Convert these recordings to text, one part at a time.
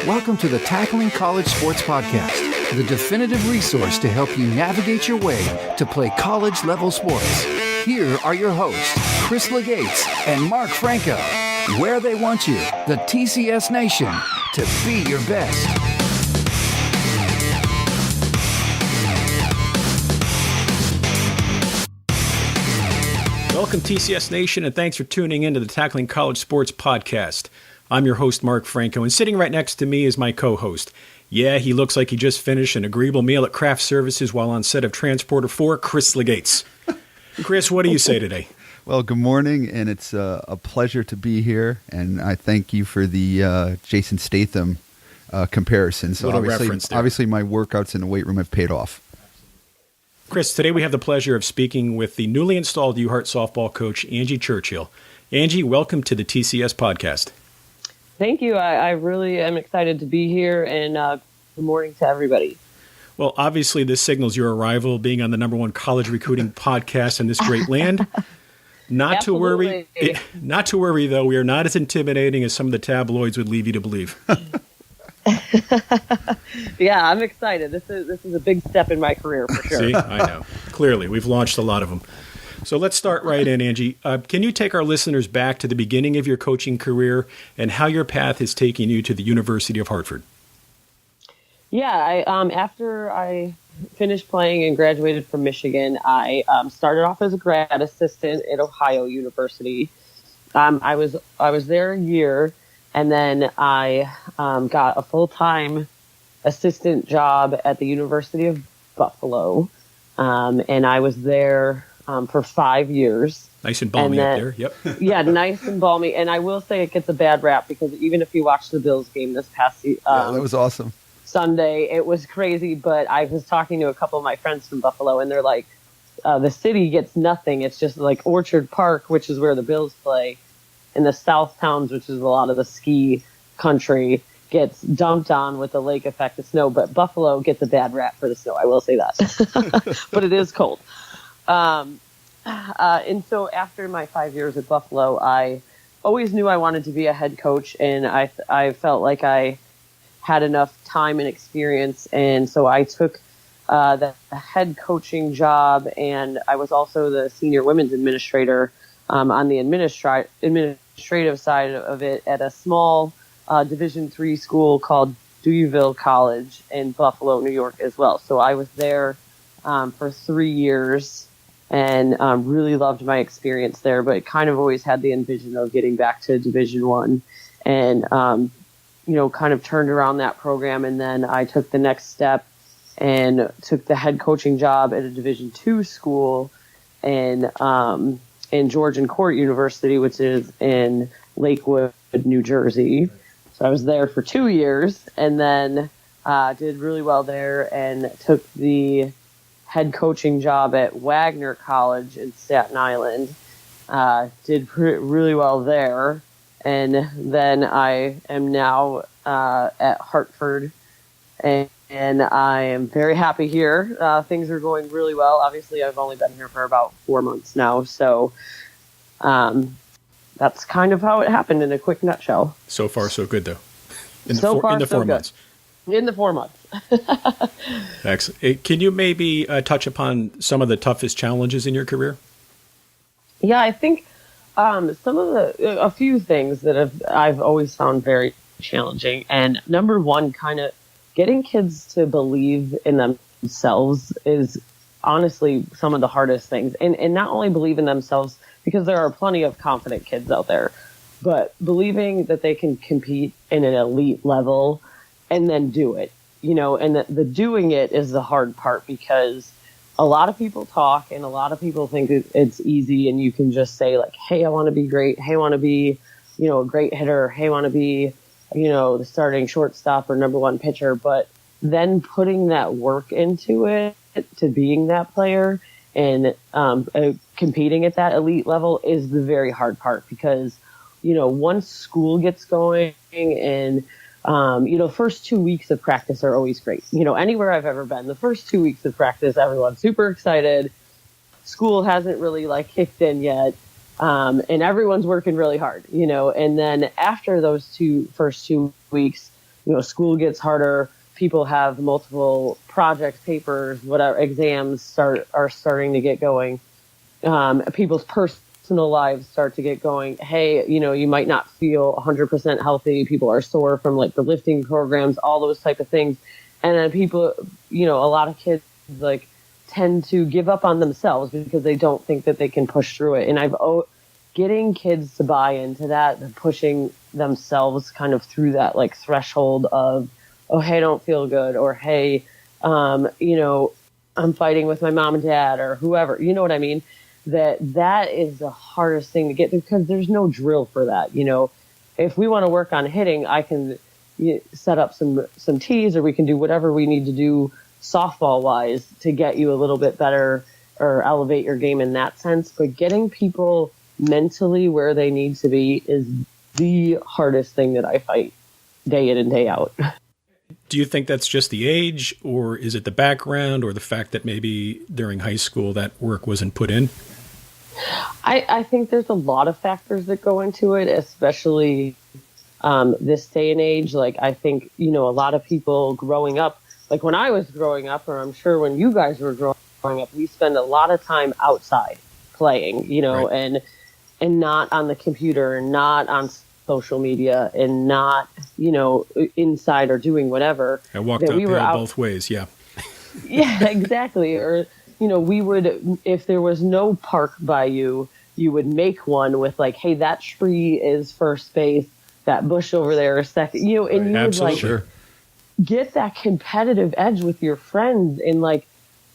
Welcome to the Tackling College Sports Podcast, the definitive resource to help you navigate your way to play college-level sports. Here are your hosts, Chris Legates and Mark Franco, where they want you, the TCS Nation, to be your best. Welcome, TCS Nation, and thanks for tuning in to the Tackling College Sports Podcast. I'm your host, Mark Franco, and sitting right next to me is my co-host. Yeah, he looks like he just finished an agreeable meal at Craft Services while on set of Transporter 4, Chris Legates. Chris, what do you say today? Well, good morning, and it's a pleasure to be here, and I thank you for the Jason Statham comparison. So obviously my workouts in the weight room have paid off. Chris, today we have the pleasure of speaking with the newly installed Hartford softball coach, Angie Churchill. Angie, welcome to the TCS podcast. Thank you. I really am excited to be here, and good morning to everybody. Well, obviously this signals your arrival, being on the number one college recruiting podcast in this great land. Not to worry, though. We are not as intimidating as some of the tabloids would leave you to believe. Yeah, I'm excited. This is a big step in my career for sure. See, I know. Clearly, we've launched a lot of them. So let's start right in, Angie. Can you take our listeners back to the beginning of your coaching career and how your path has taken you to the University of Hartford? Yeah, after I finished playing and graduated from Michigan, I started off as a grad assistant at Ohio University. I was there a year, and then I got a full-time assistant job at the University of Buffalo, and I was there for 5 years. Nice and balmy up there, yep. Yeah, nice and balmy. And I will say it gets a bad rap because even if you watch the Bills game this past that was awesome. Sunday, it was crazy. But I was talking to a couple of my friends from Buffalo, and they're like, the city gets nothing. It's just like Orchard Park, which is where the Bills play, and the South Towns, which is a lot of the ski country, gets dumped on with the lake effect of snow. But Buffalo gets a bad rap for the snow. I will say that. But it is cold. And so after my 5 years at Buffalo, I always knew I wanted to be a head coach, and I felt like I had enough time and experience. And so I took the head coaching job, and I was also the senior women's administrator on the administrative side of it at a small Division III school called Deweyville College in Buffalo, New York as well. So I was there for 3 years and really loved my experience there, but kind of always had the envision of getting back to Division I, and kind of turned around that program. And then I took the next step and took the head coaching job at a Division II school in Georgian Court University, which is in Lakewood, New Jersey. So I was there for 2 years, and then did really well there, and took the head coaching job at Wagner College in Staten Island. Did really well there, and then I am now at Hartford, and I am very happy here. Things are going really well. Obviously, I've only been here for about 4 months now, so that's kind of how it happened in a quick nutshell. So far, so good, though. In the so 4 months. In the 4 months. Excellent. Can you maybe touch upon some of the toughest challenges in your career? Yeah, I think a few things that I've always found very challenging. And number one, kind of getting kids to believe in themselves is honestly some of the hardest things. And not only believe in themselves, because there are plenty of confident kids out there, but believing that they can compete in an elite level and then do it, and the doing it is the hard part, because a lot of people talk and a lot of people think it's easy, and you can just say like, hey, I want to be great. Hey, I want to be, a great hitter. Hey, I want to be, the starting shortstop or number one pitcher. But then putting that work into it to being that player and competing at that elite level is the very hard part, because, once school gets going and first 2 weeks of practice are always great. Anywhere I've ever been, the first 2 weeks of practice, everyone's super excited. School hasn't really kicked in yet. And everyone's working really hard, and then after those first 2 weeks, school gets harder. People have multiple projects, papers, whatever, exams are starting to get going. People's personal lives start to get going. Hey, you might not feel 100% healthy. People are sore from like the lifting programs, all those type of things. And then people, a lot of kids like tend to give up on themselves because they don't think that they can push through it. And getting kids to buy into that, and pushing themselves kind of through that like threshold of, oh, hey, I don't feel good, or hey, I'm fighting with my mom and dad, or whoever, you know what I mean? That is the hardest thing to get through, because there's no drill for that. If we want to work on hitting, I can set up some tees, or we can do whatever we need to do softball wise to get you a little bit better or elevate your game in that sense. But getting people mentally where they need to be is the hardest thing that I fight day in and day out. Do you think that's just the age, or is it the background, or the fact that maybe during high school that work wasn't put in? I think there's a lot of factors that go into it, especially this day and age. Like, I think, a lot of people growing up, like when I was growing up, or I'm sure when you guys were growing up, we spend a lot of time outside playing, right. and not on the computer, and not on social media, and not, inside or doing whatever. I walked uphill both ways. Yeah. Yeah, exactly. Or, we would, if there was no park by you, you would make one with like, hey, that tree is first base, that bush over there is second, and right. you Absolutely. would like get that competitive edge with your friends, and like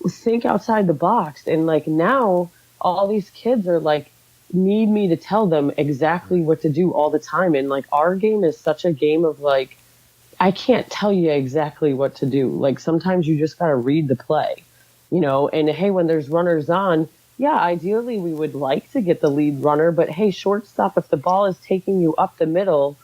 think outside the box. And like now all these kids are like, need me to tell them exactly what to do all the time. And like our game is such a game of like, I can't tell you exactly what to do. Like sometimes you just got to read the play, and hey, when there's runners on, yeah, ideally we would like to get the lead runner, but hey, shortstop, if the ball is taking you up the middle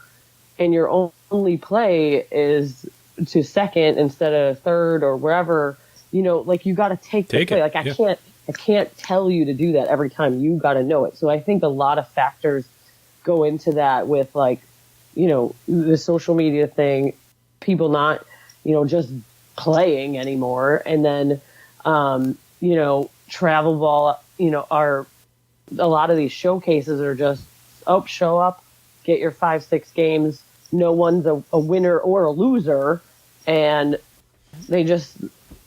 and your only play is to second instead of third or wherever, like you got to take the play. It. Like I can't tell you to do that every time. You got to know it. So I think a lot of factors go into that with like, the social media thing, people not, just playing anymore. And then, travel ball, a lot of these showcases are just, show up, get your 5-6 games. No one's a winner or a loser, and they just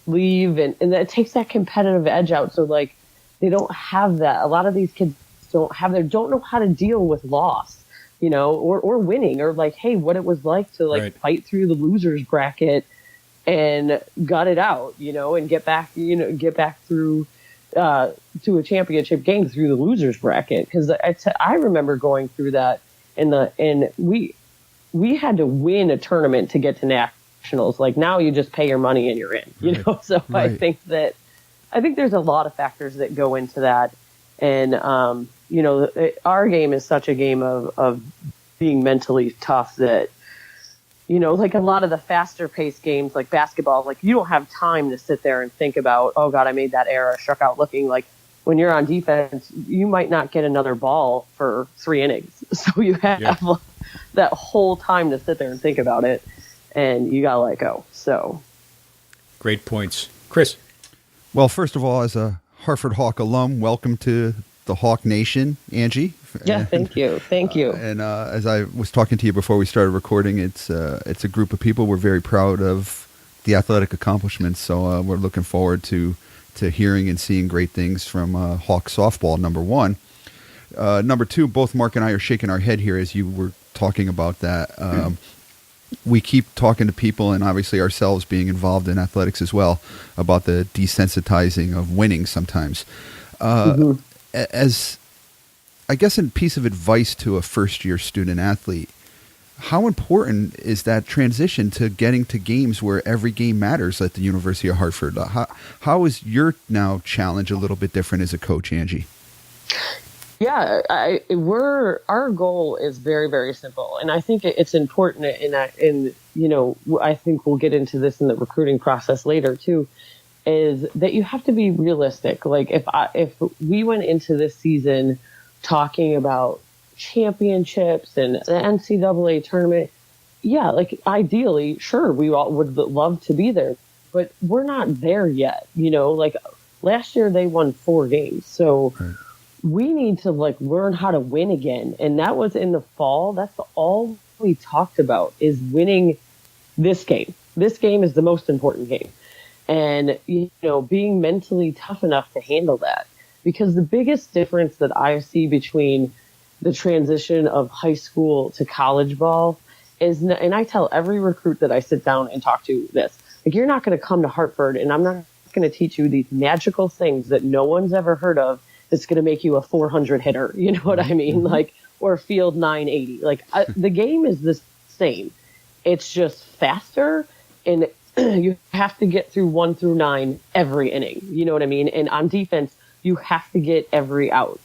leave, and that takes that competitive edge out. So like they don't have that. A lot of these kids don't know how to deal with loss, or winning, or like, hey, what it was like to like fight through the losers bracket and gut it out, and get back through to a championship game through the losers bracket. Because I remember going through that, and we had to win a tournament to get to nationals. Like now you just pay your money and you're in, So right. I think there's a lot of factors that go into that. And, our game is such a game of being mentally tough that, like a lot of the faster paced games, like basketball, like you don't have time to sit there and think about, oh God, I made that error, I struck out looking. Like when you're on defense, you might not get another ball for 3 innings. So you have that whole time to sit there and think about it, and you got to let go. So great points. Chris. Well, first of all, as a Hartford Hawk alum, welcome to the Hawk Nation, Angie. Yeah, thank you. Thank you. And as I was talking to you before we started recording, it's a group of people. We're very proud of the athletic accomplishments, so we're looking forward to hearing and seeing great things from Hawk softball, number one. Number two, both Mark and I are shaking our head here as you were talking about that. We keep talking to people, and obviously ourselves being involved in athletics as well, about the desensitizing of winning sometimes. As, I guess, a piece of advice to a first-year student athlete, how important is that transition to getting to games where every game matters at the University of Hartford? How is your now challenge a little bit different as a coach, Angie? Yeah, our goal is very, very simple, and I think it's important I think we'll get into this in the recruiting process later too, is that you have to be realistic. Like if we went into this season talking about championships and the NCAA tournament, yeah, like ideally, sure, we all would love to be there, but we're not there yet. Like last year they won 4 games. So Right. we need to like learn how to win again. And that was in the fall. That's all we talked about is winning this game. This game is the most important game. And, being mentally tough enough to handle that. Because the biggest difference that I see between the transition of high school to college ball is, and I tell every recruit that I sit down and talk to this, like, you're not going to come to Hartford and I'm not going to teach you these magical things that no one's ever heard of that's going to make you a 400 hitter. You know what I mean? Mm-hmm. Like, or field 980. Like, the game is the same. It's just faster, and you have to get through 1 through 9 every inning. You know what I mean? And on defense, you have to get every out,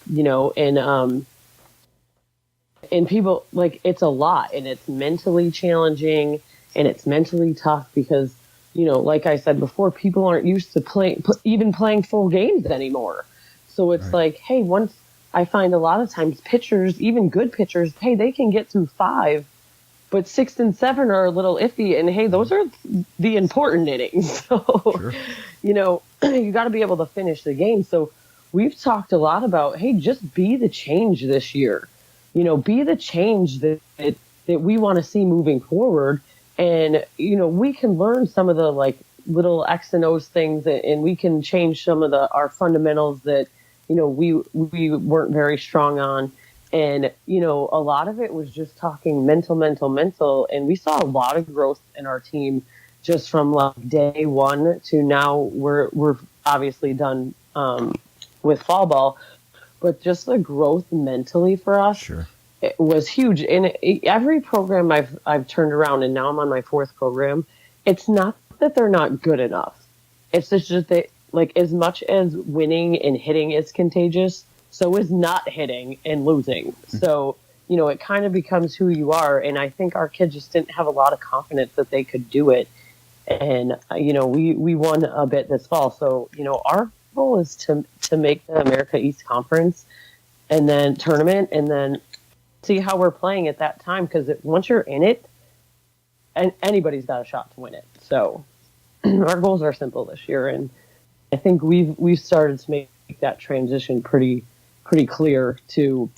and people, like, it's a lot, and it's mentally challenging, and it's mentally tough because, like I said before, people aren't used to even playing full games anymore. So it's like, hey, once I find a lot of times pitchers, even good pitchers, hey, they can get through 5, but 6 and 7 are a little iffy. And hey, those are the important innings. So, Sure. You got to be able to finish the game. So we've talked a lot about, hey, just be the change this year. Be the change that we want to see moving forward. And, we can learn some of the like little X and O's things, and we can change some of our fundamentals that, we weren't very strong on. And, a lot of it was just talking mental. And we saw a lot of growth in our team just from like day one to now. We're obviously done with fall ball, but just the growth mentally for us. Sure. It was huge. And every program I've turned around, and now I'm on my 4th program, it's not that they're not good enough. It's just that, like, as much as winning and hitting is contagious, so is not hitting and losing. So, it kind of becomes who you are. And I think our kids just didn't have a lot of confidence that they could do it. And, we won a bit this fall. So, our goal is to make the America East Conference and then tournament, and then see how we're playing at that time. Because once you're in it, and anybody's got a shot to win it. So our goals are simple this year. And I think we've started to make that transition pretty clear to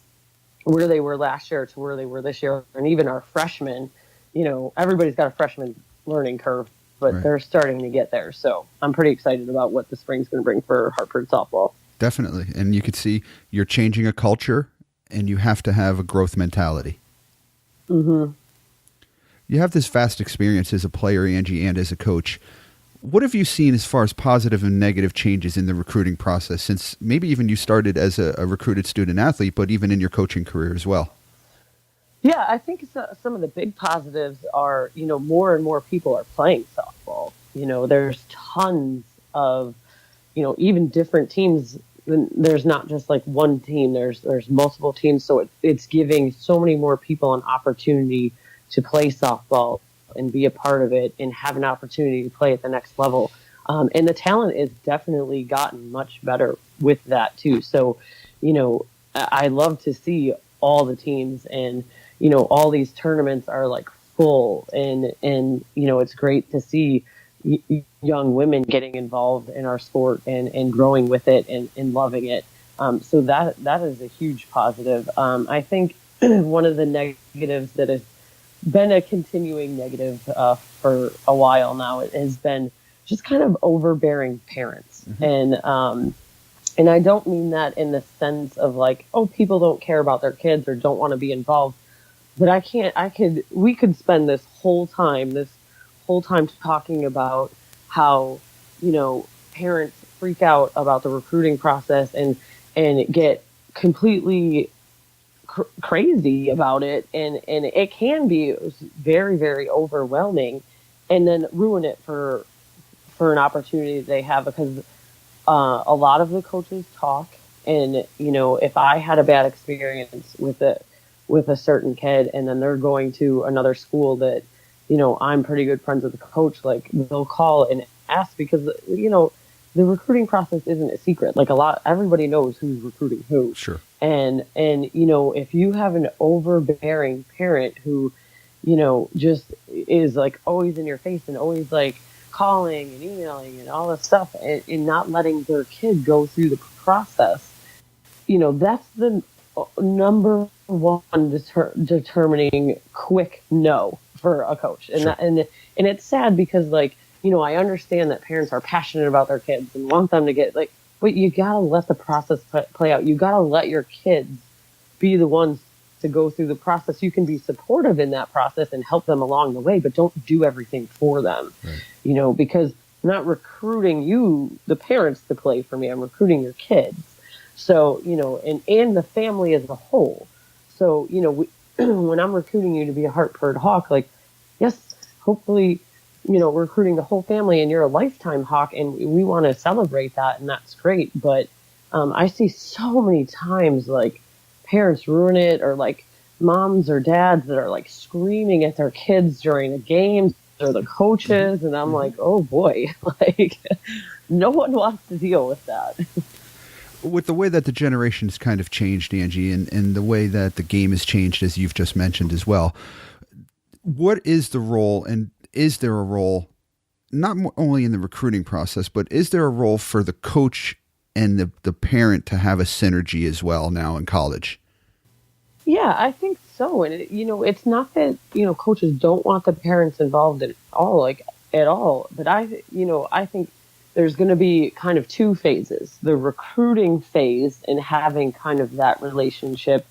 where they were last year to where they were this year. And even our freshmen, everybody's got a freshman learning curve, but Right. They're starting to get there. So I'm pretty excited about what the spring's going to bring for Hartford softball. Definitely. And you could see you're changing a culture, and you have to have a growth mentality. Mm-hmm. You have this vast experience as a player, Angie, and as a coach. What have you seen as far as positive and negative changes in the recruiting process since maybe even you started as a recruited student athlete, but even in your coaching career as well? Yeah, I think some of the big positives are, more and more people are playing softball. There's tons of, even different teams. There's not just like one team. There's multiple teams. So it's giving so many more people an opportunity to play softball and be a part of it and have an opportunity to play at the next level. And the talent has definitely gotten much better with that too. So, I love to see all the teams, and, all these tournaments are like full, and it's great to see young women getting involved in our sport and growing with it and loving it. So that is a huge positive. I think one of the negatives that has been a continuing negative for a while now, it has been just kind of overbearing parents. Mm-hmm. And I don't mean that in the sense of like, oh, people don't care about their kids or don't want to be involved. But we could spend this whole time talking about how, parents freak out about the recruiting process and get completely crazy about it. And it can be very, very overwhelming, and then ruin it for an opportunity they have, because a lot of the coaches talk, and, if I had a bad experience with a certain kid, and then they're going to another school that, I'm pretty good friends with the coach, like, they'll call and ask, because, the recruiting process isn't a secret. Like, everybody knows who's recruiting who. Sure. And, if you have an overbearing parent who, just is like always in your face and always like calling and emailing and all this stuff, and not letting their kid go through the process, that's the number one determining quick no for a coach. And Sure. And it's sad because I understand that parents are passionate about their kids and want them to get but you gotta let the process play out. You gotta let your kids be the ones to go through the process. You can be supportive in that process and help them along the way, but don't do everything for them. Right. Because I'm not recruiting you, the parents, to play for me. I'm recruiting your kids. So, and the family as a whole. So, when I'm recruiting you to be a Hartford Hawk, yes, hopefully, recruiting the whole family and you're a lifetime Hawk and we want to celebrate that, and that's great. But I see so many times parents ruin it, or moms or dads that are screaming at their kids during the games or the coaches. And I'm like, oh boy, no one wants to deal with that. With the way that the generation's kind of changed, Angie, and the way that the game has changed, as you've just mentioned as well, what is the role, and is there a role, not only in the recruiting process, but is there a role for the coach and the parent to have a synergy as well now in college? Yeah, I think so. And, it's not that, coaches don't want the parents involved at all, but I think there's going to be kind of two phases: the recruiting phase and having kind of that relationship,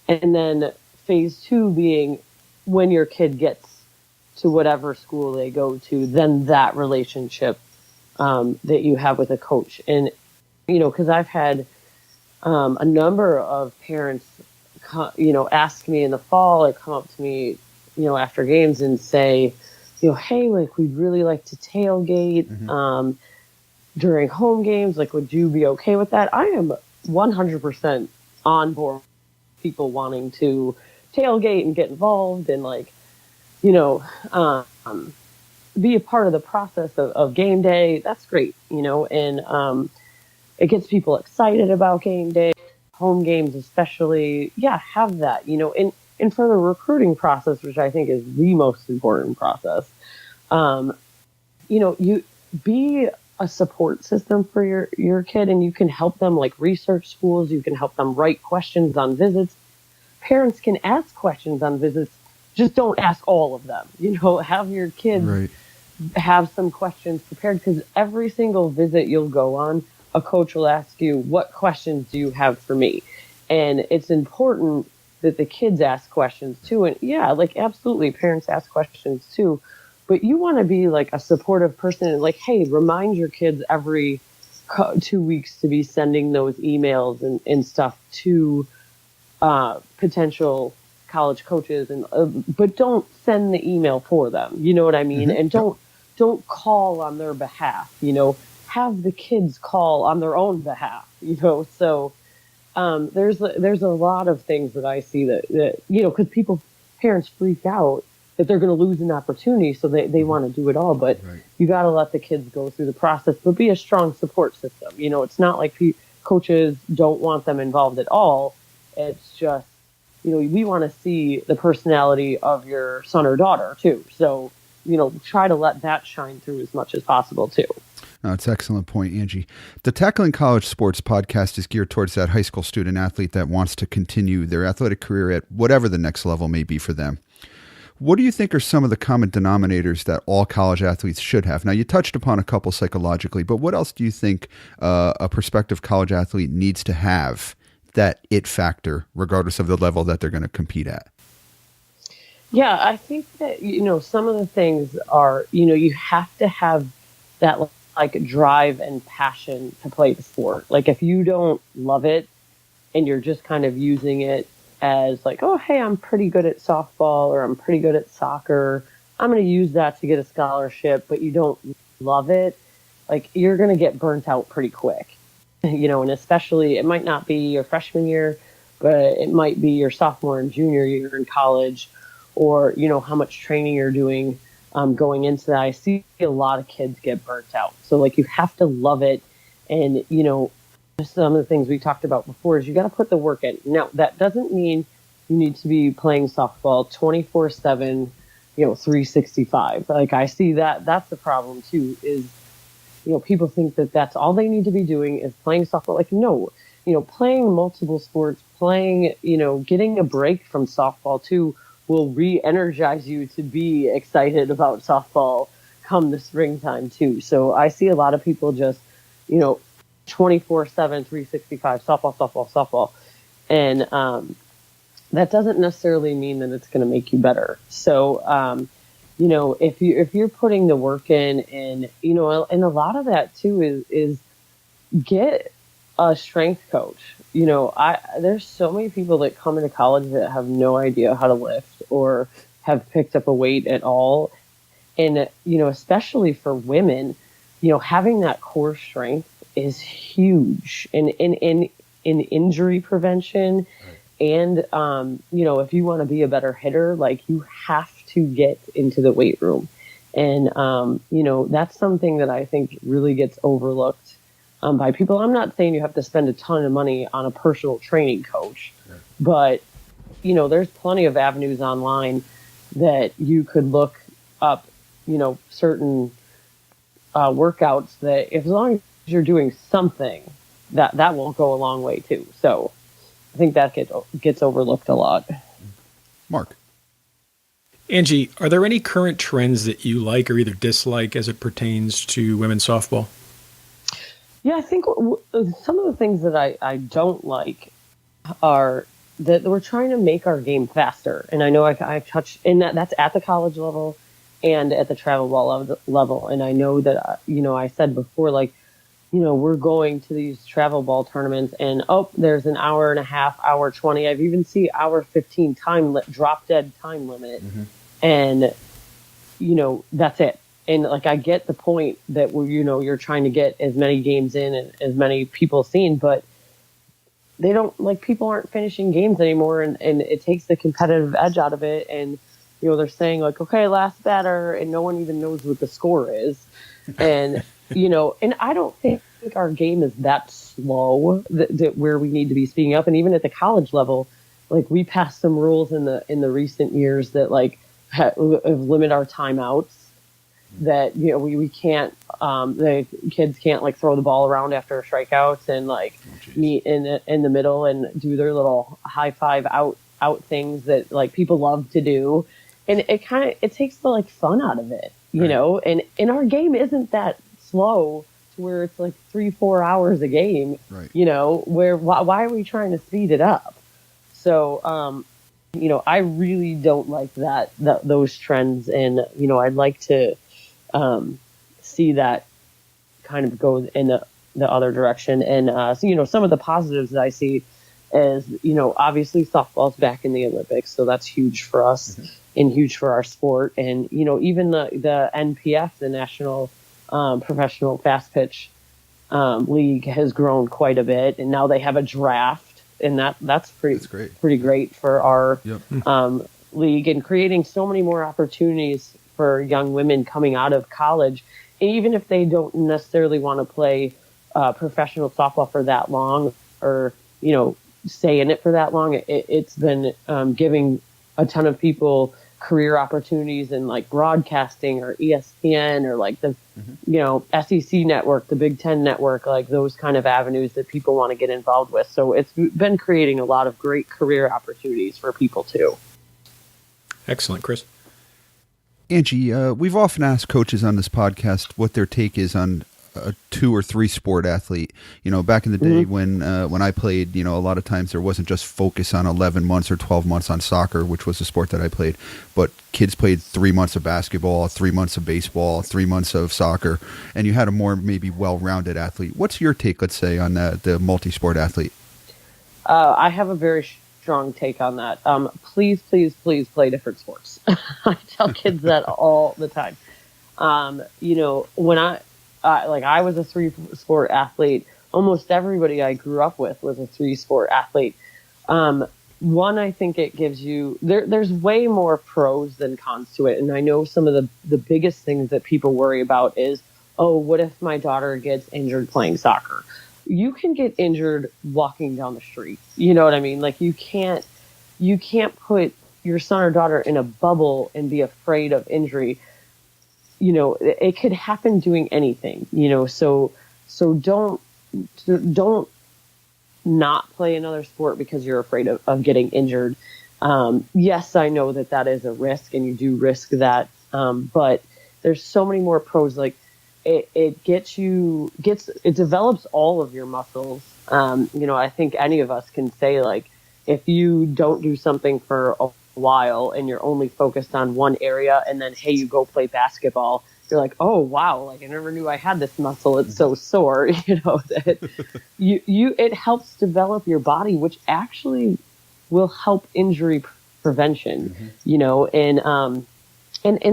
and then phase two being when your kid gets to whatever school they go to, then that relationship that you have with a coach. And, because I've had a number of parents, ask me in the fall or come up to me, after games and say, hey, we'd really like to tailgate during home games. Would you be okay with that? I am 100% on board with people wanting to tailgate and get involved and be a part of the process of game day. That's great, and it gets people excited about game day, home games especially. Yeah, have that, and for the recruiting process, which I think is the most important process, you be a support system for your kid, and you can help them research schools. You can help them write questions on visits. Parents can ask questions on visits. Just don't ask all of them. Have your kids have some questions prepared, because every single visit you'll go on, a coach will ask you, what questions do you have for me? And it's important that the kids ask questions too. And yeah, absolutely, parents ask questions too. But you want to be a supportive person and hey, remind your kids every 2 weeks to be sending those emails and stuff to potential college coaches, and but don't send the email for them. You know what I mean? And don't call on their behalf. Have the kids call on their own behalf. So there's a lot of things that I see that because parents freak out that they're going to lose an opportunity, so they want to do it all. But you got to let the kids go through the process, but be a strong support system. It's not like coaches don't want them involved at all. It's just, we want to see the personality of your son or daughter too. So, try to let that shine through as much as possible too. No, it's an excellent point, Angie. The Tackling College Sports podcast is geared towards that high school student athlete that wants to continue their athletic career at whatever the next level may be for them. What do you think are some of the common denominators that all college athletes should have? Now, you touched upon a couple psychologically, but what else do you think a prospective college athlete needs to have, that it factor, regardless of the level that they're going to compete at? Yeah, I think that, some of the things are, you have to have that drive and passion to play the sport. If you don't love it and you're just kind of using it as oh, hey, I'm pretty good at softball or I'm pretty good at soccer, I'm going to use that to get a scholarship, but you don't love it, you're going to get burnt out pretty quick. And especially, it might not be your freshman year, but it might be your sophomore and junior year in college, or, how much training you're doing going into that. I see a lot of kids get burnt out. So you have to love it. And, some of the things we talked about before is you got to put the work in. Now, that doesn't mean you need to be playing softball 24/7, 365. Like I see that's the problem too, is, people think that that's all they need to be doing is playing softball. Like, no, playing multiple sports, playing, getting a break from softball too will re-energize you to be excited about softball come the springtime too. So I see a lot of people just, 24/7, 365, softball, softball, softball. And, that doesn't necessarily mean that it's going to make you better. So, if you're putting the work in, and, and a lot of that too is get a strength coach. There's so many people that come into college that have no idea how to lift or have picked up a weight at all. And, especially for women, having that core strength is huge in injury prevention. And, if you want to be a better hitter, like, you have to get into the weight room. And, that's something that I think really gets overlooked by people. I'm not saying you have to spend a ton of money on a personal training coach, but, there's plenty of avenues online that you could look up, certain workouts that, as long as you're doing something, that will go a long way too. So I think that gets overlooked a lot. Mark. Angie, are there any current trends that you like or either dislike as it pertains to women's softball? Yeah, I think some of the things that I don't like are that we're trying to make our game faster. And I know I've touched, and that's at the college level and at the travel ball level. And I know that, I said before, like, we're going to these travel ball tournaments and, there's an hour and a half, hour 20. I've even seen hour 15 drop dead time limit. Mm-hmm. And, that's it. And like, I get the point that you're trying to get as many games in and as many people seen, but they don't, like, people aren't finishing games anymore. And it takes the competitive edge out of it. And, they're saying like, okay, last batter, and no one even knows what the score is. And, and I don't think our game is that slow that where we need to be speeding up. And even at the college level, like, we passed some rules in the recent years that, like, limit our timeouts, that, we can't, the kids can't, like, throw the ball around after strikeouts and, like, meet in the middle and do their little high five out things that, like, people love to do. And it takes the, like, fun out of it, and our game isn't that slow to where it's like 3-4 hours a game, right? Why are we trying to speed it up? So, I really don't like those trends. And, I'd like to, see that kind of go in the other direction. And, so, some of the positives that I see is, obviously softball's back in the Olympics. So that's huge for us. Mm-hmm. And huge for our sport. And, even the NPF, the National Professional Fast Pitch League, has grown quite a bit. And now they have a draft. And that's pretty great for our league, and creating so many more opportunities for young women coming out of college. And even if they don't necessarily want to play professional softball for that long, or, stay in it for that long, it's been giving a ton of people career opportunities in, like, broadcasting or ESPN or, like, the, SEC network, the Big Ten network, like, those kind of avenues that people want to get involved with. So it's been creating a lot of great career opportunities for people too. Excellent. Chris? Angie, we've often asked coaches on this podcast what their take is on a 2 or 3 sport athlete. Back in the day, mm-hmm. when I played, a lot of times there wasn't just focus on 11 months or 12 months on soccer, which was the sport that I played, but kids played 3 months of basketball, 3 months of baseball, 3 months of soccer, and you had a more maybe well-rounded athlete. What's your take, let's say, on the multi-sport athlete? I have a very strong take on that. Please play different sports. I tell kids that all the time. When I was a 3-sport athlete. Almost everybody I grew up with was a 3-sport athlete. One, I think it gives you, there's way more pros than cons to it. And I know some of the biggest things that people worry about is, what if my daughter gets injured playing soccer? You can get injured walking down the street. You know what I mean? Like, you can't put your son or daughter in a bubble and be afraid of injury. You know, it could happen doing anything, you know, so don't not play another sport because you're afraid of getting injured. Yes, I know that is a risk, and you do risk that. But there's so many more pros. Like it develops all of your muscles. You know, I think any of us can say, like, if you don't do something for a while and you're only focused on one area, and then, hey, you go play basketball, you're like, oh, wow, like I never knew I had this muscle. It's so sore, you know, that it helps develop your body, which actually will help injury prevention, you know, and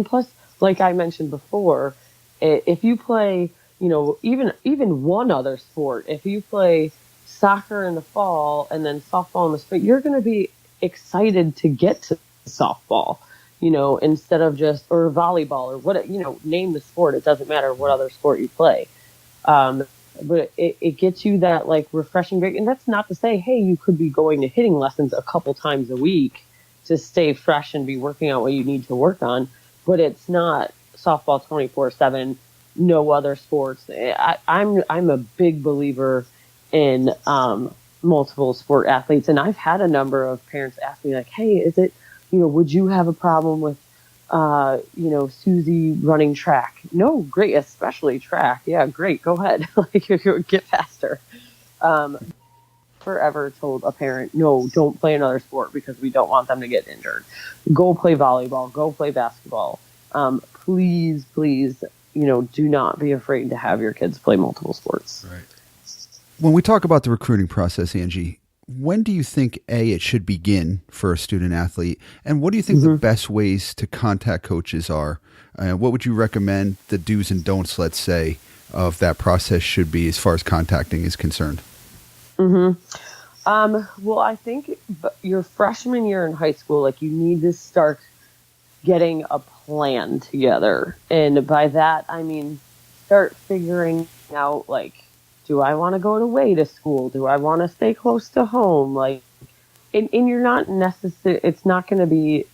plus, like I mentioned before, if you play, you know, even one other sport, if you play soccer in the fall and then softball in the spring, you're going to be excited to get to softball, you know, instead of just, or volleyball, or what, you know, name the sport. It doesn't matter what other sport you play. But it gets you that, like, refreshing break. And that's not to say, hey, you could be going to hitting lessons a couple times a week to stay fresh and be working out what you need to work on. But it's not softball 24/7, no other sports. I'm a big believer in multiple sport athletes. And I've had a number of parents ask me, like, hey, is it, you know, would you have a problem with, you know, Susie running track? No, great, especially track. Yeah, great, go ahead. Like, get faster. Forever told a parent, no, don't play another sport because we don't want them to get injured. Go play volleyball, go play basketball. Please, you know, do not be afraid to have your kids play multiple sports. Right. When we talk about the recruiting process, Angie, when do you think, it should begin for a student athlete? And what do you think the best ways to contact coaches are? What would you recommend the do's and don'ts, let's say, of that process should be as far as contacting is concerned? Well, I think your freshman year in high school, like, you need to start getting a plan together. And by that, I mean, start figuring out, like, do I want to go away to school? Do I want to stay close to home? Like, and you're not it's not going to be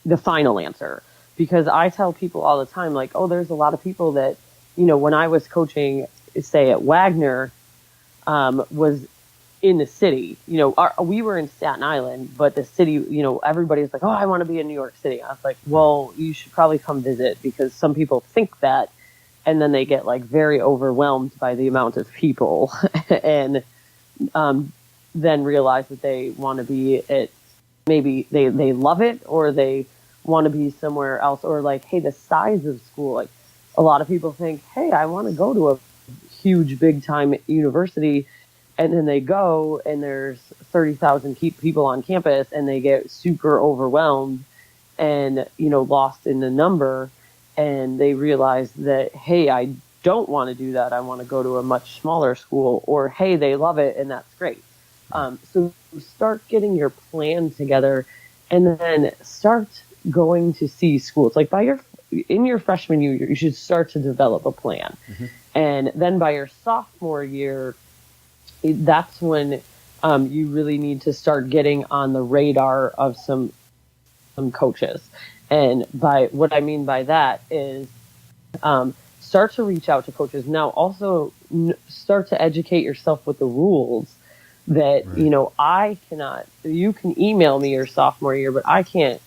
the final answer, because I tell people all the time, like, oh, there's a lot of people that, you know, when I was coaching, say at Wagner, was in the city, you know, we were in Staten Island, but the city, you know, everybody's like, oh, I want to be in New York City. I was like, well, you should probably come visit, because some people think that, and then they get, like, very overwhelmed by the amount of people and then realize that they want to be at, maybe they love it, or they want to be somewhere else, or, like, hey, the size of school, like, a lot of people think, hey, I want to go to a huge big time university, and then they go and there's 30,000 people on campus, and they get super overwhelmed and, you know, lost in the number. And they realize that, hey, I don't want to do that. I want to go to a much smaller school. Or, hey, they love it, and that's great. So start getting your plan together, and then start going to see schools. Like, in your freshman year, you should start to develop a plan. And then by your sophomore year, that's when you really need to start getting on the radar of some coaches. And by what I mean by that is start to reach out to coaches. Now, also start to educate yourself with the rules that, right, you know, you can email me your sophomore year, but I can't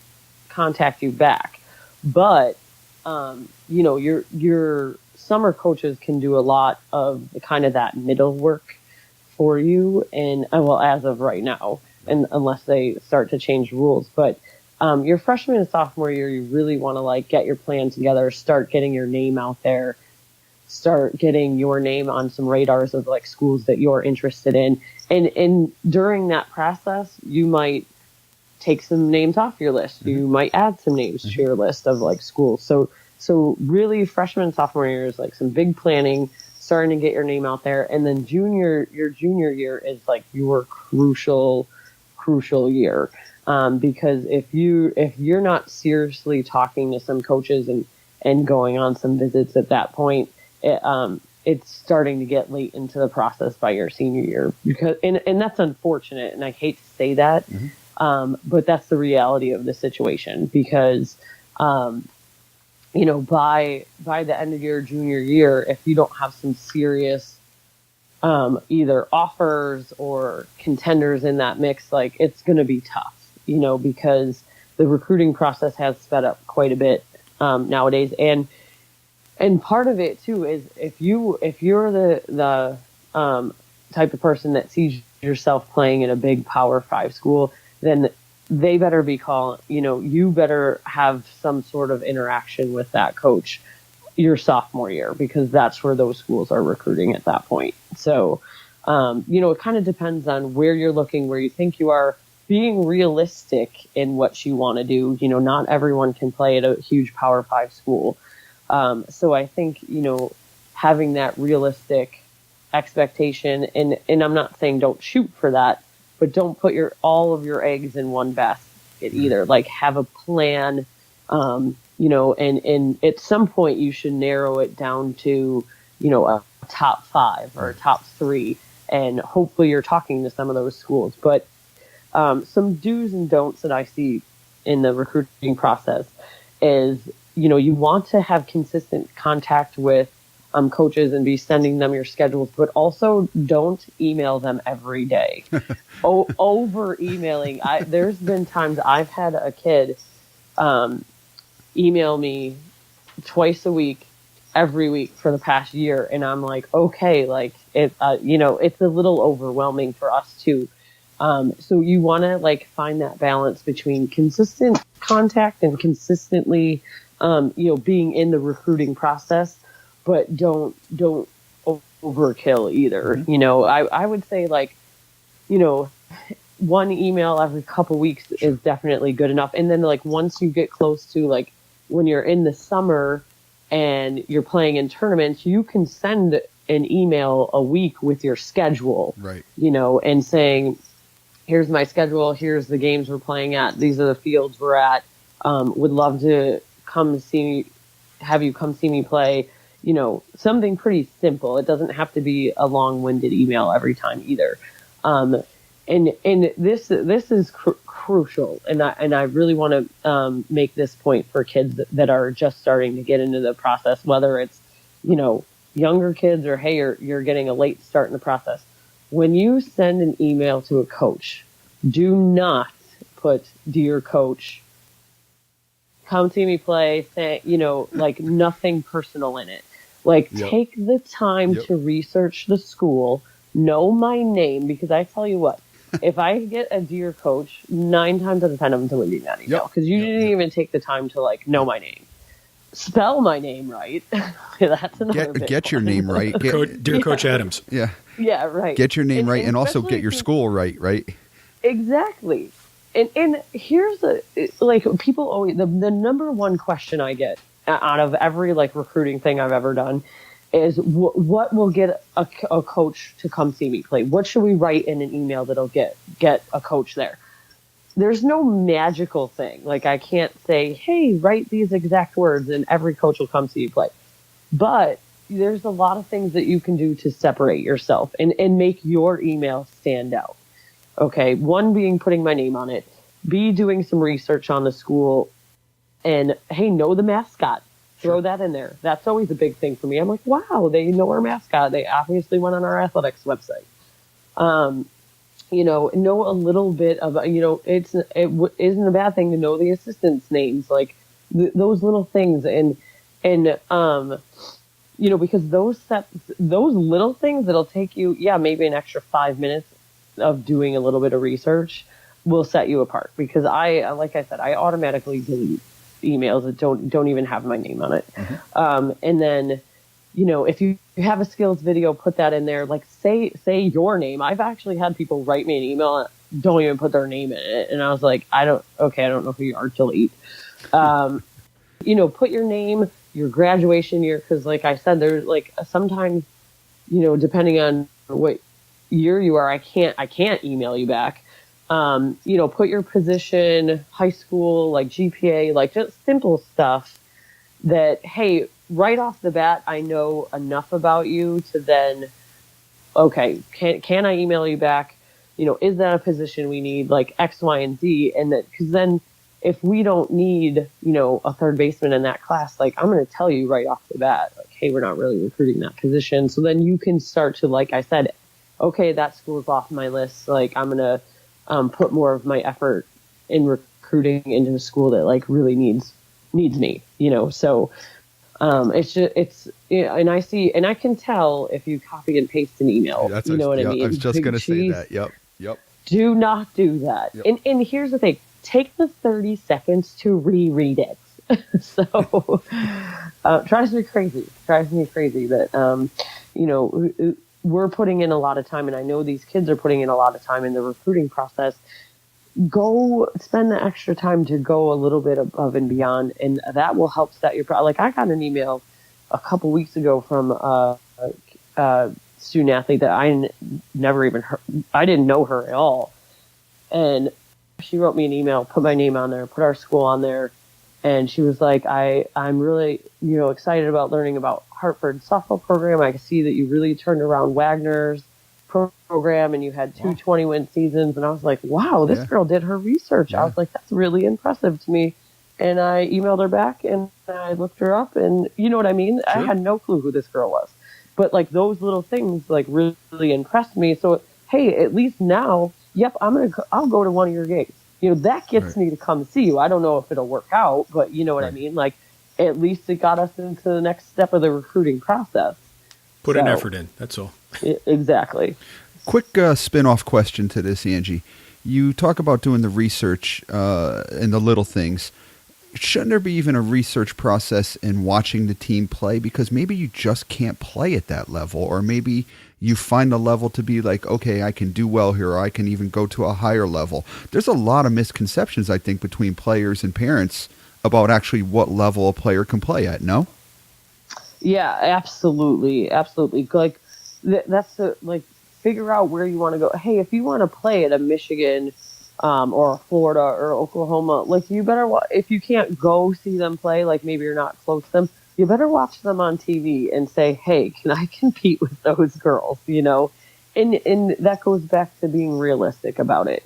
contact you back. But, you know, your summer coaches can do a lot of the kind of that middle work for you. And, well, as of right now, and unless they start to change rules, but your freshman and sophomore year, you really want to, like, get your plan together, start getting your name out there, start getting your name on some radars of, like, schools that you're interested in. And during that process, you might take some names off your list. You might add some names to your list of, like, schools. So really freshman and sophomore year is, like, some big planning, starting to get your name out there. And then your junior year is, like, your crucial year. Because if you're not seriously talking to some coaches and going on some visits at that point, it's starting to get late into the process by your senior year, because, and that's unfortunate. And I hate to say that, But that's the reality of the situation because, by the end of your junior year, if you don't have some serious either offers or contenders in that mix, like it's going to be tough, because the recruiting process has sped up quite a bit nowadays. And part of it too is if you're the type of person that sees yourself playing in a big Power 5 school, then they better be calling, you better have some sort of interaction with that coach your sophomore year, because that's where those schools are recruiting at that point. So, it kind of depends on where you're looking, where you think you are, being realistic in what you want to do. Not everyone can play at a huge Power 5 school. So I think, having that realistic expectation, and I'm not saying don't shoot for that, but don't put all of your eggs in one basket either. Like have a plan, and at some point you should narrow it down to, a top 5 or a top 3. And hopefully you're talking to some of those schools. But some do's and don'ts that I see in the recruiting process is, you want to have consistent contact with coaches and be sending them your schedules, but also don't email them every day. Over emailing. There's been times I've had a kid email me twice a week, every week for the past year. And I'm like, okay, like it's a little overwhelming for us too. So you want to find that balance between consistent contact and consistently, being in the recruiting process, but don't overkill either. Mm-hmm. I would say one email every couple weeks is definitely good enough. And then once you get close to when you're in the summer and you're playing in tournaments, you can send an email a week with your schedule, right? And saying, here's my schedule. Here's the games we're playing at. These are the fields we're at. Would love to have you come see me play, something pretty simple. It doesn't have to be a long-winded email every time either. And this is crucial. And I really want to, make this point for kids that are just starting to get into the process, whether it's, younger kids or, hey, you're getting a late start in the process. When you send an email to a coach, do not put "Dear Coach, come see me play," nothing personal in it. Take the time to research the school, know my name, because I tell you what, if I get a "Dear Coach," 9 times out of 10 I'm deleting that email, because you didn't even take the time to know my name. Spell my name right. That's another get your name right. Dear Coach Adams. Yeah. Yeah, right. Get your name right, and also get your school right. Exactly. And here's people always, the number one question I get out of every recruiting thing I've ever done is what will get a coach to come see me play? What should we write in an email that'll get a coach there? There's no magical thing. I can't say, hey, write these exact words and every coach will come see you play. But there's a lot of things that you can do to separate yourself and make your email stand out. Okay. One being putting my name on it. B, doing some research on the school. And hey, know the mascot. Throw that in there. That's always a big thing for me. I'm like, wow, they know our mascot. They obviously went on our athletics website. Know a little bit of, it isn't a bad thing to know the assistants' names, those little things. And because those little things that'll take you, maybe an extra 5 minutes of doing a little bit of research will set you apart. Because I automatically delete emails that don't even have my name on it. Mm-hmm. And then, if you have a skills video, put that in there. Say your name. I've actually had people write me an email and don't even put their name in it. And I was like, I don't know who you are, delete. Put your name, your graduation year. Cause like I said, there's sometimes, depending on what year you are, I can't email you back. Put your position, high school, GPA, just simple stuff that, hey, right off the bat, I know enough about you to then, okay, can I email you back? is that a position we need, like X, Y, and Z? And that, because then if we don't need, a third baseman in that class, like I'm going to tell you right off the bat, like, hey, we're not really recruiting that position. So then you can start to, like I said, okay, that school's off my list. Like I'm going to put more of my effort in recruiting into a school that like really needs me, so and I can tell if you copy and paste an email, That's I mean? I was just going to say Geez, that. Yep. do not do that. Yep. And here's the thing, take the 30 seconds to reread it. So, drives me crazy that, we're putting in a lot of time, and I know these kids are putting in a lot of time in the recruiting process. Go spend the extra time to go a little bit above and beyond, and that will help set your like I got an email a couple weeks ago from a student athlete that I never even heard. I didn't know her at all, and she wrote me an email, put my name on there, put our school on there, and she was like, I'm really excited about learning about Hartford softball program. I can see that you really turned around Wagner's program, and you had two 20-win seasons. And I was like, wow, this girl did her research. I was like, that's really impressive to me. And I emailed her back, and I looked her up, and you know what I mean? Sure. I had no clue who this girl was, but like those little things like really impressed me. So, hey, at least now, yep, I'll go to one of your games. That gets me to come see you. I don't know if it'll work out, but you know what I mean? Like, at least it got us into the next step of the recruiting process. Put an effort in. That's all. Exactly. Quick spin-off question to this, Angie. You talk about doing the research and the little things. Shouldn't there be even a research process in watching the team play? Because maybe you just can't play at that level, or maybe you find a level to be like, okay, I can do well here, or I can even go to a higher level. There's a lot of misconceptions, I think, between players and parents about actually what level a player can play at, no? Yeah, absolutely. Like, that's like, figure out where you want to go. Hey, if you want to play at a Michigan or Florida or Oklahoma, like, you better, if you can't go see them play, like maybe you're not close to them, you better watch them on TV and say, hey, can I compete with those girls? And that goes back to being realistic about it.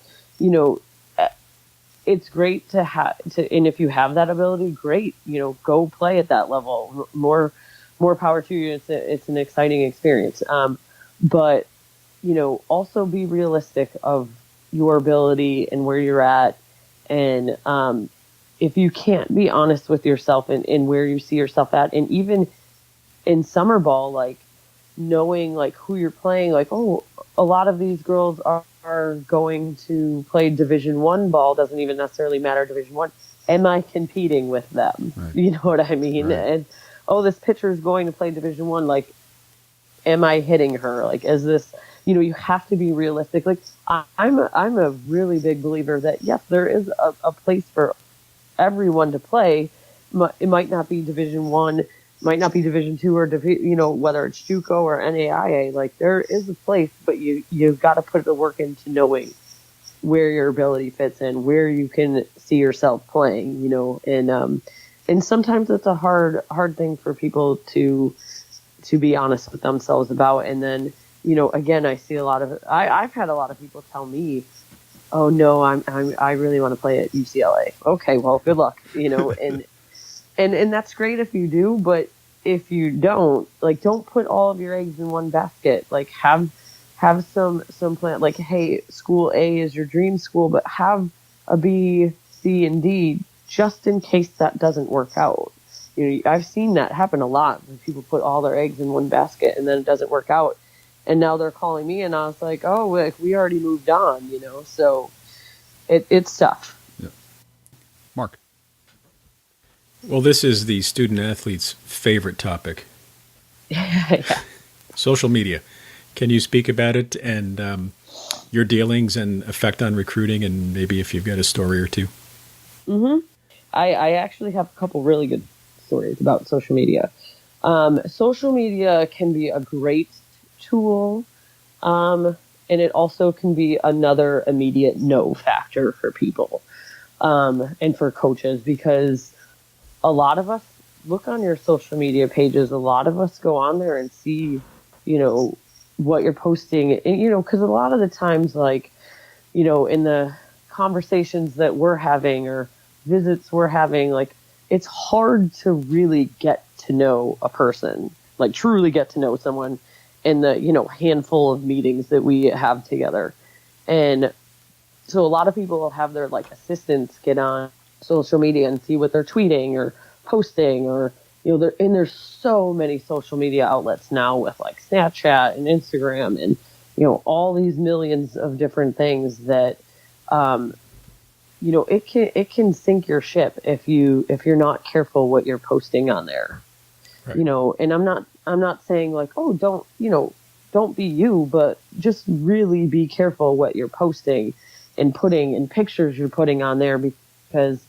It's great to have and if you have that ability, great, go play at that level. More power to you. It's an exciting experience. But, also be realistic of your ability and where you're at. And, if you can't be honest with yourself and where you see yourself at, and even in summer ball, like knowing like who you're playing, like, oh, a lot of these girls are going to play Division I ball, doesn't even necessarily matter Division I. Am I competing with them? Right. You know what I mean? Right. And oh, this pitcher is going to play Division I, like, am I hitting her? Like, is this, you have to be realistic. Like, I'm a really big believer that yes, there is a place for everyone to play. It might not be Division I, might not be Division II, or whether it's JUCO or NAIA. Like, there is a place, but you've got to put the work into knowing where your ability fits in, where you can see yourself playing. And sometimes it's a hard thing for people to be honest with themselves about. And then, again, I see I've had a lot of people tell me, oh no, I really want to play at UCLA. Okay, well, good luck, and that's great if you do, but if you don't, like, don't put all of your eggs in one basket. Like, have some plan. Like, hey, school A is your dream school, but have a B, C, and D just in case that doesn't work out. I've seen that happen a lot when people put all their eggs in one basket and then it doesn't work out. And now they're calling me, and I was like, oh, like, we already moved on, so it's tough. Yeah. Mark. Well, this is the student athlete's favorite topic. Yeah. Social media. Can you speak about it and your dealings and effect on recruiting, and maybe if you've got a story or two? Mm-hmm. I actually have a couple really good stories about social media. Social media can be a great tool, and it also can be another immediate no factor for people and for coaches, because a lot of us look on your social media pages. A lot of us go on there and see, what you're posting, and, because a lot of the times, like, in the conversations that we're having or visits we're having, like, it's hard to really get to know a person, like truly get to know someone in the, handful of meetings that we have together. And so a lot of people will have their like assistants get on social media and see what they're tweeting or posting, or, there's so many social media outlets now with like Snapchat and Instagram and, all these millions of different things that, it can sink your ship if you're not careful what you're posting on there. Right. And I'm not saying like, oh, don't be you, but just really be careful what you're posting and putting in pictures you're putting on there, because,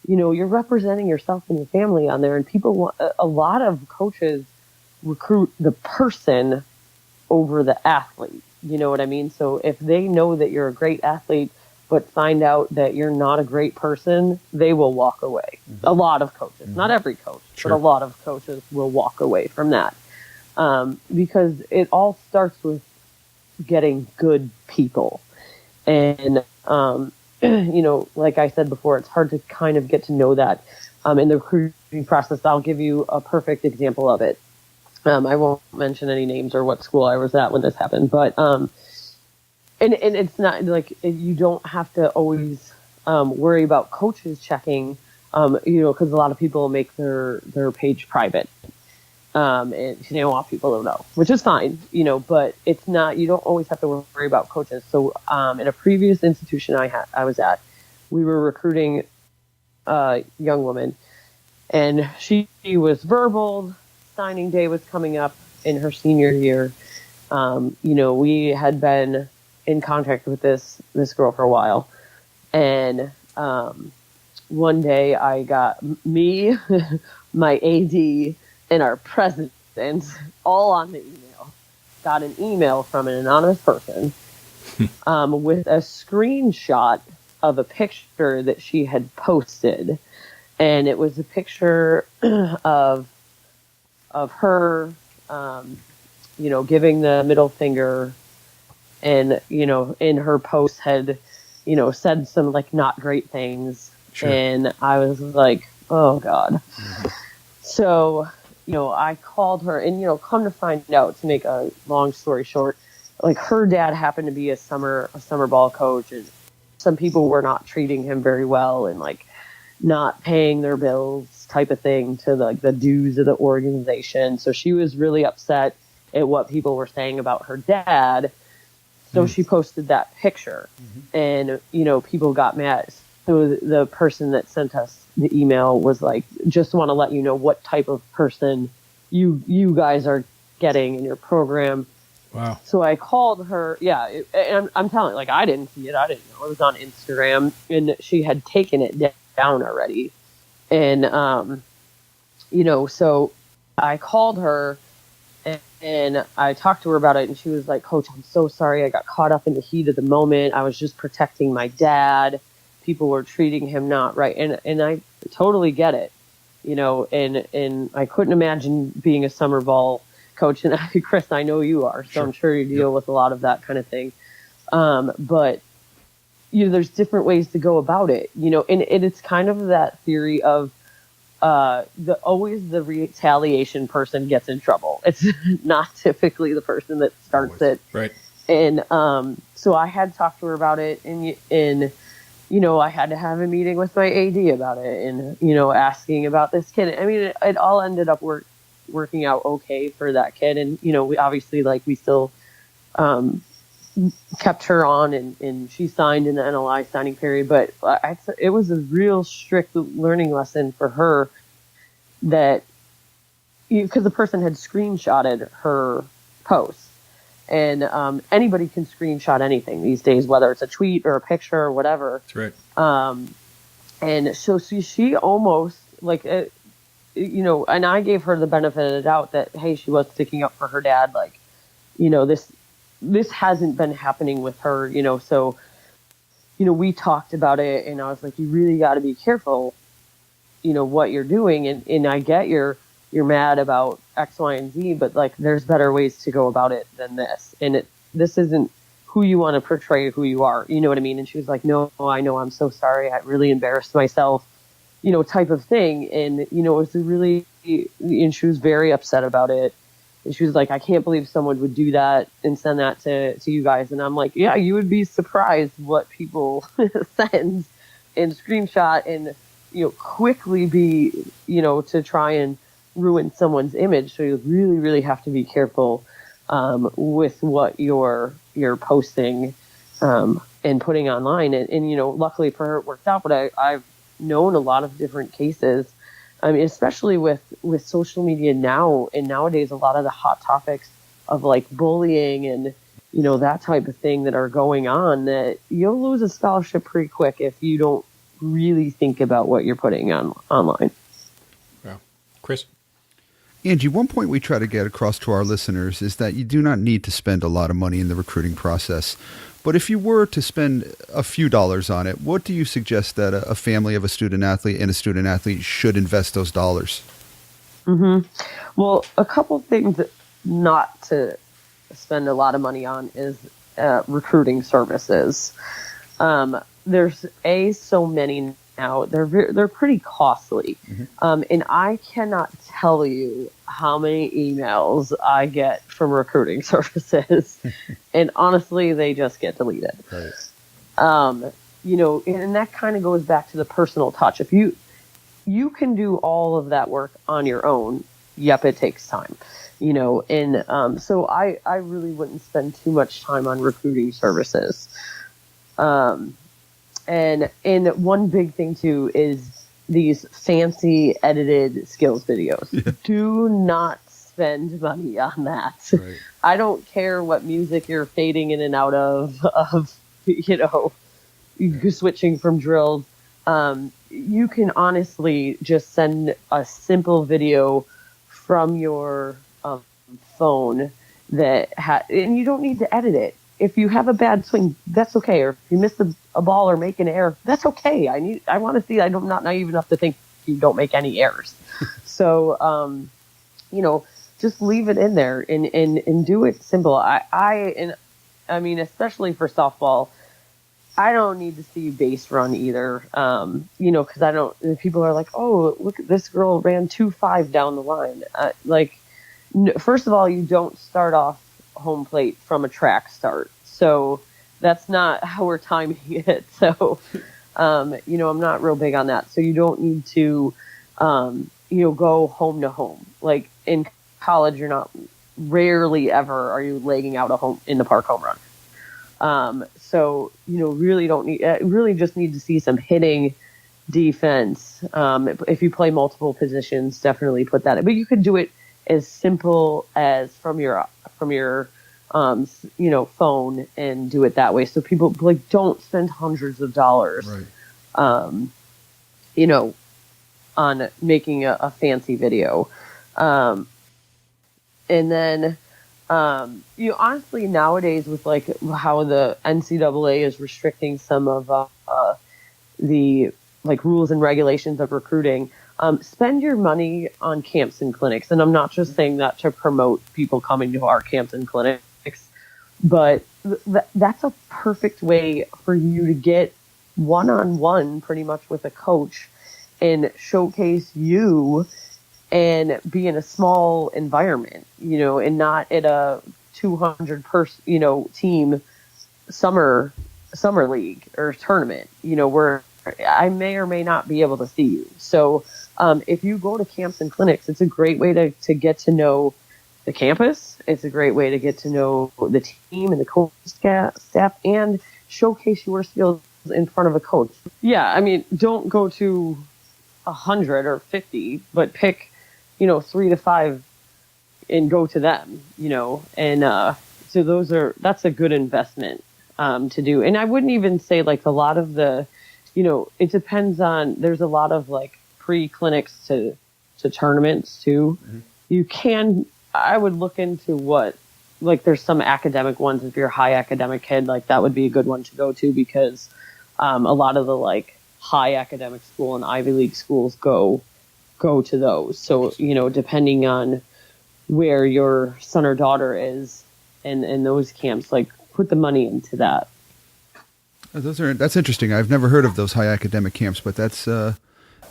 you're representing yourself and your family on there, and people want, a lot of coaches recruit the person over the athlete. You know what I mean? So if they know that you're a great athlete, but find out that you're not a great person, they will walk away. Mm-hmm. A lot of coaches, not every coach, sure, but a lot of coaches will walk away from that. Because it all starts with getting good people. And, like I said before, it's hard to kind of get to know that in the recruiting process. I'll give you a perfect example of it. I won't mention any names or what school I was at when this happened, but and it's not like you don't have to always worry about coaches checking, because a lot of people make their page private. And they don't want people to know, which is fine, but it's not, you don't always have to worry about coaches. So, in a previous institution I was at, we were recruiting a young woman, and she was verbal. Signing day was coming up in her senior year. We had been in contact with this girl for a while. And, one day I got me, my AD, and our president all on the email. Got an email from an anonymous person with a screenshot of a picture that she had posted, and it was a picture of her, giving the middle finger, and in her post had said some like not great things. Sure. And I was like, oh God. Mm-hmm. So I called her, and, come to find out, to make a long story short, like her dad happened to be a summer ball coach, and some people were not treating him very well and like not paying their bills type of thing to the dues of the organization. So she was really upset at what people were saying about her dad. So she posted that picture, and, people got mad. So the person that sent us the email was like, just want to let you know what type of person you guys are getting in your program. Wow. So I called her. Yeah. And I'm telling you, like, I didn't see it. I didn't know. It was on Instagram, and she had taken it down already. And, so I called her, and I talked to her about it, and she was like, Coach, I'm so sorry. I got caught up in the heat of the moment. I was just protecting my dad. People were treating him not right. And I totally get it, and I couldn't imagine being a summer ball coach. And Chris, I know you are, so sure. I'm sure you deal with a lot of that kind of thing. But, there's different ways to go about it, and it's kind of that theory of always the retaliation person gets in trouble. It's not typically the person that starts it. Right. And so I had talked to her about it, and I had to have a meeting with my AD about it, and, asking about this kid. I mean, it all ended up working out okay for that kid. And, we obviously, we still kept her on, and she signed in the NLI signing period. But it was a real strict learning lesson for her, that because the person had screenshotted her post. And anybody can screenshot anything these days, whether it's a tweet or a picture or whatever. That's right. And so she almost, and I gave her the benefit of the doubt that, hey, she was sticking up for her dad. This hasn't been happening with her, so, we talked about it, and I was like, you really got to be careful, what you're doing. And I get you're mad about X, Y, and Z, but there's better ways to go about it than this. And this isn't who you want to portray, who you are. You know what I mean? And she was like, no, I know, I'm so sorry. I really embarrassed myself, type of thing. And, it was and she was very upset about it. And she was like, I can't believe someone would do that and send that to you guys. And I'm like, yeah, you would be surprised what people send and screenshot and, quickly be, to try and ruin someone's image. So you really, really have to be careful with what you're posting and putting online. And luckily for her, it worked out. But I've known a lot of different cases. I mean, especially with social media now and nowadays, a lot of the hot topics of like bullying and, that type of thing that are going on, that you'll lose a scholarship pretty quick if you don't really think about what you're putting online. Yeah. Chris? Angie, one point we try to get across to our listeners is that you do not need to spend a lot of money in the recruiting process. But if you were to spend a few dollars on it, what do you suggest that a family of a student athlete and a student athlete should invest those dollars? Mm-hmm. Well, a couple things not to spend a lot of money on is recruiting services. There's so many now. They're pretty costly. Mm-hmm. And I cannot tell you how many emails I get from recruiting services. And honestly, they just get deleted. Right. And that kind of goes back to the personal touch. If you can do all of that work on your own, yep, it takes time. So I really wouldn't spend too much time on recruiting services. And one big thing too is these fancy edited skills videos. Yeah. Do not spend money on that. Right. I don't care what music you're fading in and out of switching from drills. You can honestly just send a simple video from your phone and you don't need to edit it. If you have a bad swing, that's okay. Or if you miss a ball or make an error, that's okay. I want to see. I'm not naive enough to think you don't make any errors. So, just leave it in there and do it simple. I mean, especially for softball, I don't need to see base run either. Because people are like, oh, look, this girl ran 2.5 down the line. First of all, you don't start off home plate from a track start. So that's not how we're timing it. So, I'm not real big on that. So you don't need to, go home to home. Like in college, rarely ever are you legging out a home in the park home run. So, really really just need to see some hitting, defense. If you play multiple positions, definitely put that in. But you could do it as simple as from your phone and do it that way. So people don't spend hundreds of dollars, right. On making a fancy video. And then, honestly nowadays with how the NCAA is restricting some of the rules and regulations of recruiting, spend your money on camps and clinics. And I'm not just saying that to promote people coming to our camps and clinics, but that's a perfect way for you to get one-on-one pretty much with a coach and showcase you and be in a small environment, and not at a 200 person, team summer league or tournament, where I may or may not be able to see you. So, if you go to camps and clinics, it's a great way to get to know the campus. It's a great way to get to know the team and the coach staff and showcase your skills in front of a coach. Yeah. I mean, don't go to 100 or 50, but pick, 3 to 5 and go to them, and, so that's a good investment, to do. And I wouldn't even say a lot of the, it depends on, there's a lot of pre-clinics to tournaments too. Mm-hmm. I would look into there's some academic ones. If you're a high academic kid, that would be a good one to go to, because a lot of the high academic school and Ivy League schools go to those. So, depending on where your son or daughter is in those camps, put the money into that. That's interesting. I've never heard of those high academic camps, but that's in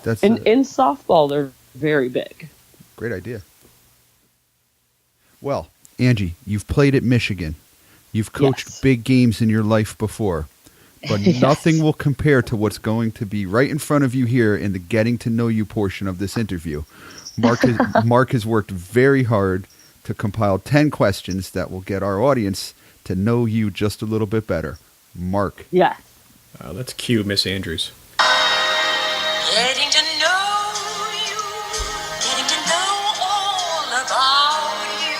softball, they're very big. Great idea. Well, Angie, you've played at Michigan. You've coached big games in your life before, but nothing will compare to what's going to be right in front of you here in the getting to know you portion of this interview. Mark has worked very hard to compile 10 questions that will get our audience to know you just a little bit better. Mark. Yes. Let's cue Miss Andrews. Getting to know you, getting to know all about you.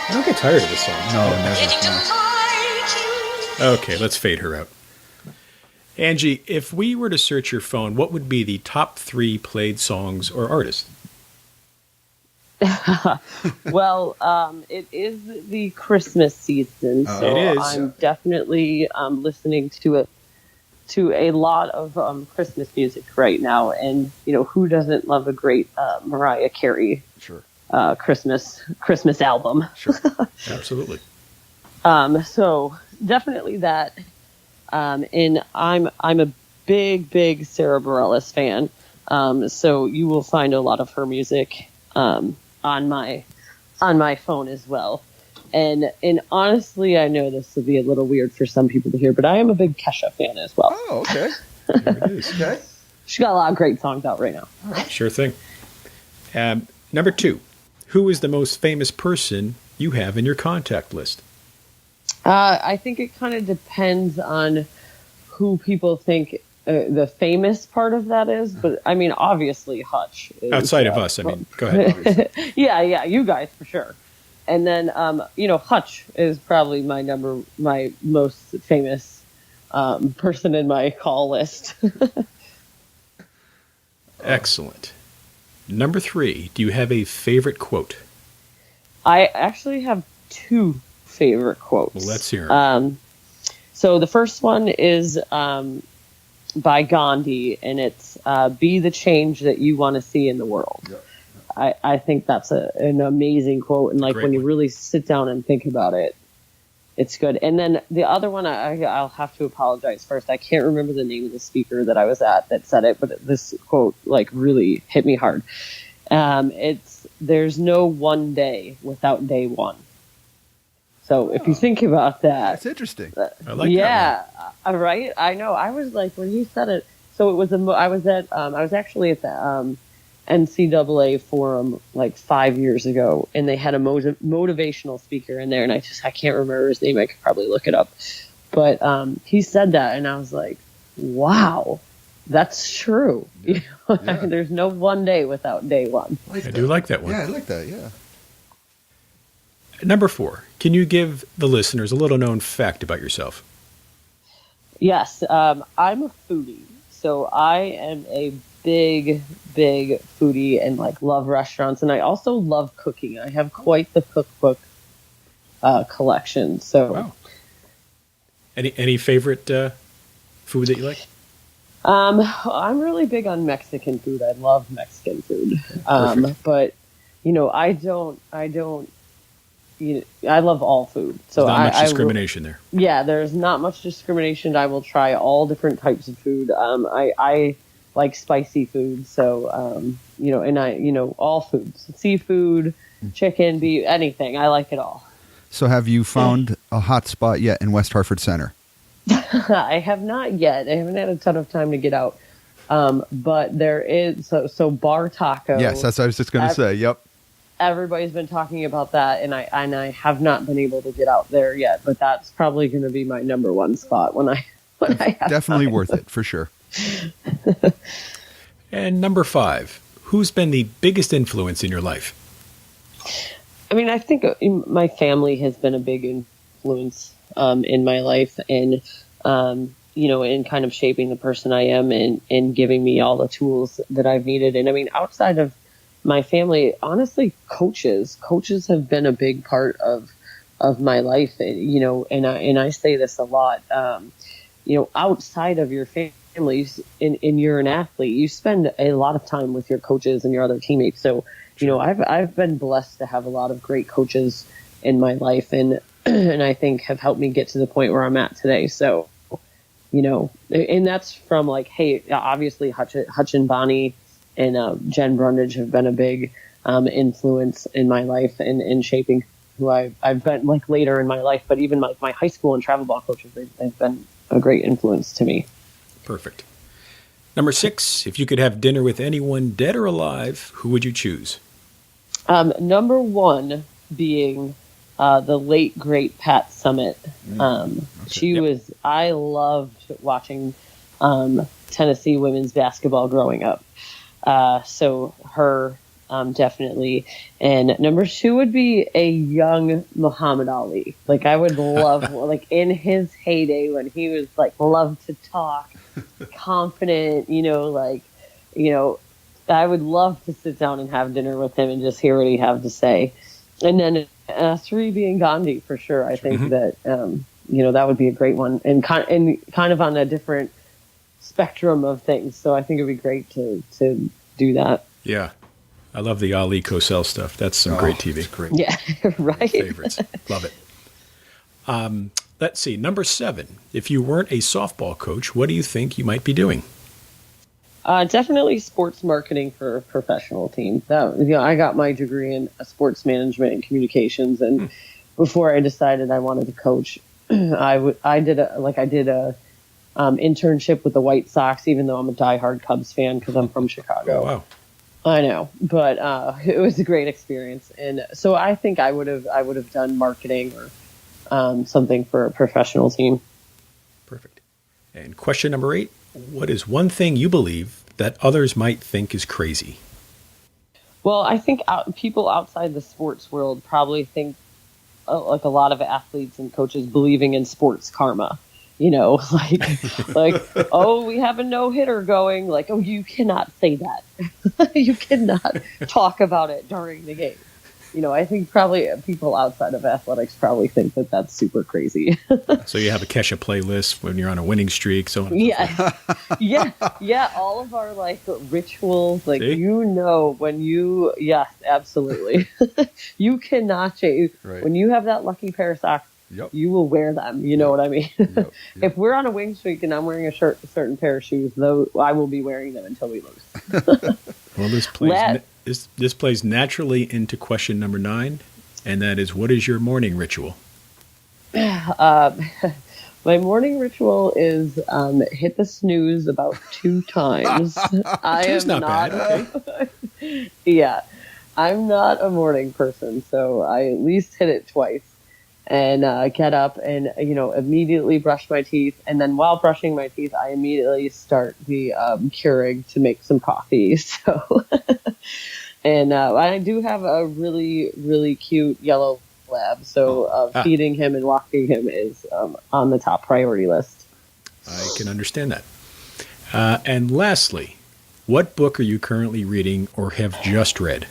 I don't get tired of this song. No, never. Getting to like you. Okay, let's fade her out. Angie, if we were to search your phone, what would be the top 3 played songs or artists? Well, it is the Christmas season, so It is. I'm definitely listening to a lot of Christmas music right now. And who doesn't love a great Mariah Carey Christmas album? Sure. Absolutely. So definitely that. And I'm a big Sarah Bareilles fan. So you will find a lot of her music on my phone as well. And honestly, I know this will be a little weird for some people to hear, but I am a big Kesha fan as well. Oh, okay. There it is. Okay. She's got a lot of great songs out right now. Sure thing. Number 2, who is the most famous person you have in your contact list? I think it kind of depends on who people think the famous part of that is, but I mean, obviously Hutch. Is, Outside of us, I mean, go ahead. yeah, you guys for sure. And then, Hutch is probably my most famous person in my call list. Excellent. Number 3, do you have a favorite quote? I actually have 2 favorite quotes. Well, let's hear 'em. So the first one is by Gandhi, and it's be the change that you want to see in the world. Yeah. I think that's an amazing quote, and like Great when you one. really sit down and think about it, it's good. And then the other one, I'll have to apologize first. I can't remember the name of the speaker that I was at that said it, but this quote like really hit me hard. It's there's no one day without day one. So if you think about that, That's interesting. I like yeah, right. I know. I was like when he said it. So it was I was actually at the NCAA forum like 5 years ago, and they had a motivational speaker in there, and I can't remember his name. I could probably look it up, but he said that, and I was like, wow, that's true. Yeah. Yeah. There's no one day without day one. I do like that one. Yeah, I like that. Yeah. Number 4, can you give the listeners a little known fact about yourself? Yes, I'm a foodie, so I am a big foodie and like love restaurants, and I also love cooking. I have quite the cookbook collection. So, Wow. Any favorite food that you like? I'm really big on Mexican food. I love Mexican food. But I love all food. So There's not much discrimination there. Yeah, there's not much discrimination. I will try all different types of food. I like spicy food, so all foods, seafood, chicken, beef, anything. I like it all. So have you found a hot spot yet in West Hartford Center? I have not yet. I haven't had a ton of time to get out. But there is so Bar Taco. Yes, that's what I was just going to say. Yep. Everybody's been talking about that, and I have not been able to get out there yet. But that's probably going to be my number one spot when I have Definitely time. worth it for sure. And number 5, who's been the biggest influence in your life? I mean, I think my family has been a big influence in my life, and in kind of shaping the person I am, and giving me all the tools that I've needed. And I mean, outside of my family, honestly, coaches have been a big part of my life. And I say this a lot. Outside of your families, and you're an athlete, you spend a lot of time with your coaches and your other teammates. So, I've been blessed to have a lot of great coaches in my life, and and I think have helped me get to the point where I'm at today. So, and that's from like, hey, obviously Hutch and Bonnie and Jen Brundage have been a big influence in my life and in shaping who I've been like later in my life. But even like my high school and travel ball coaches, they've been a great influence to me. Perfect. Number 6, if you could have dinner with anyone dead or alive, who would you choose? Number 1 being the late, great Pat Summitt. I loved watching Tennessee women's basketball growing up. So her, definitely. And number 2 would be a young Muhammad Ali. Like I would love, like in his heyday when he was like, loved to talk, confident, I would love to sit down and have dinner with him and just hear what he have to say. And then 3 being Gandhi for sure. I think that, that would be a great one and kind of on a different spectrum of things. So I think it'd be great to do that. Yeah. I love the Ali Cosell stuff. That's some great TV. It's great. Yeah, right. Favorites. Love it. Let's see. Number 7. If you weren't a softball coach, what do you think you might be doing? Definitely sports marketing for a professional team. I got my degree in sports management and communications, and before I decided I wanted to coach, I did a internship with the White Sox, even though I'm a diehard Cubs fan because I'm from Chicago. Oh, wow. I know, but it was a great experience, and so I think I would have done marketing or something for a professional team. Perfect. And question number 8. What is one thing you believe that others might think is crazy? Well, I think people outside the sports world probably think, like a lot of athletes and coaches believing in sports karma. Like, oh, we have a no-hitter going. Like, oh, you cannot say that. You cannot talk about it during the game. I think probably people outside of athletics probably think that that's super crazy. So you have a Kesha playlist when you're on a winning streak, so on. Yeah. All of our like rituals, like See? Yes, absolutely. You cannot change when you have that lucky pair of socks. Yep. You will wear them. You know what I mean? Yep. If we're on a wing streak and I'm wearing a certain pair of shoes, though, I will be wearing them until we lose. Well, this plays naturally into question number 9, and that is, what is your morning ritual? My morning ritual is hit the snooze about 2 times. Two's not bad. Okay. Yeah, I'm not a morning person, so I at least hit it twice. And get up and, immediately brush my teeth. And then while brushing my teeth, I immediately start the Keurig to make some coffee. So, and I do have a really, really cute yellow lab. So feeding him and walking him is on the top priority list. I can understand that. And lastly, what book are you currently reading or have just read?